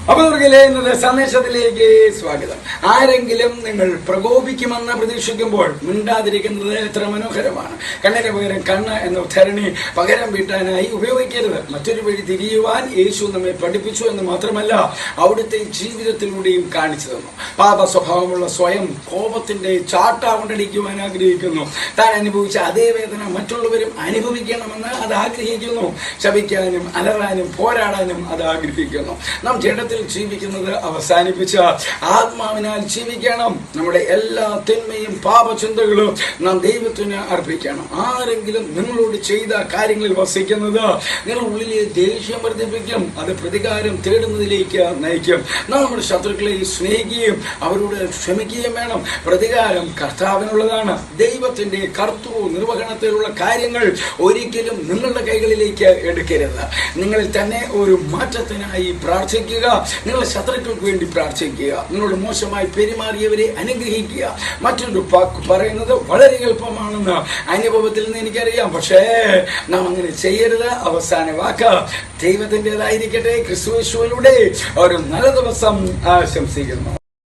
അപ്പോൾ ഇന്നത്തെ സന്ദേശത്തിലേക്ക് സ്വാഗതം. ആരെങ്കിലും നിങ്ങൾ പ്രകോപിക്കുമെന്ന് പ്രതീക്ഷിക്കുമ്പോൾ മിണ്ടാതിരിക്കുന്നത് എത്ര മനോഹരമാണ്. കണ്ണിന് പകരം കണ്ണ് എന്ന ഉദ്ധരണി പകരം വീട്ടാനായി ഉപയോഗിക്കരുത്. മറ്റൊരു വഴി തിരിയുവാൻ യേശു നമ്മെ പഠിപ്പിച്ചു എന്ന് മാത്രമല്ല, അവിടുത്തെ ജീവിതത്തിലൂടെയും കാണിച്ചു തന്നു. പാപ സ്വഭാവമുള്ള സ്വയം കോപത്തിന്റെ ചാട്ട കൊണ്ടടിക്കുവാൻ ആഗ്രഹിക്കുന്നു. താൻ അനുഭവിച്ച അതേ വേദന മറ്റുള്ളവരും അനുഭവിക്കണമെന്ന് അത് ആഗ്രഹിക്കുന്നു. ശപിക്കാനും അലറാനും പോരാടാനും അത് ആഗ്രഹിക്കുന്നു. നാം ജഡത്തിൽ ജീവിക്കുന്നത് അവസാനിപ്പിച്ച് ആത്മാവിനാൽ ജീവിക്കണം. നമ്മുടെ എല്ലാ തിന്മയും പാപചിന്തകളും നാം ദൈവത്തിന് അർപ്പിക്കണം. ആരെങ്കിലും നിങ്ങളോട് ചെയ്ത കാര്യങ്ങളിൽ വസിക്കുന്നത് നിങ്ങൾ ഉള്ളിലെ ദേഷ്യം വർദ്ധിപ്പിക്കും. അത് പ്രതികാരം തേടുന്നതിലേക്ക് നയിക്കും. നാം നമ്മുടെ ശത്രുക്കളെ സ്നേഹിക്കുകയും അവരോട് ക്ഷമിക്കുകയും വേണം. പ്രതികാരം കർത്താവിനുള്ളതാണ്. ദൈവത്തിന്റെ കർത്തൃ നിർവഹണത്തിലുള്ള കാര്യങ്ങൾ ഒരിക്കലും നിങ്ങളുടെ കൈകളിലേക്ക് എടുക്കരുത്. നിങ്ങളിൽ തന്നെ ഒരു മാറ്റത്തിനായി പ്രാർത്ഥിക്കുക. നിങ്ങളുടെ ശത്രുക്കൾക്ക് വേണ്ടി പ്രാർത്ഥിക്കുക. നിങ്ങളോട് മോശമായി പെരുമാറിയവരെ അനുഗ്രഹിക്കുക. മറ്റൊരു വാക്ക് പറയുന്നത് വളരെ എളുപ്പമാണെന്ന് അനുഭവത്തിൽ നിന്ന് എനിക്കറിയാം. പക്ഷേ നാം അങ്ങനെ ചെയ്യരുത്. അവസാന വാക്ക് ദൈവത്തിൻ്റെതായിരിക്കട്ടെ. ക്രിസ്തുയേശുവിലൂടെ ഒരു നല്ല ദിവസം ആശംസിക്കുന്നു.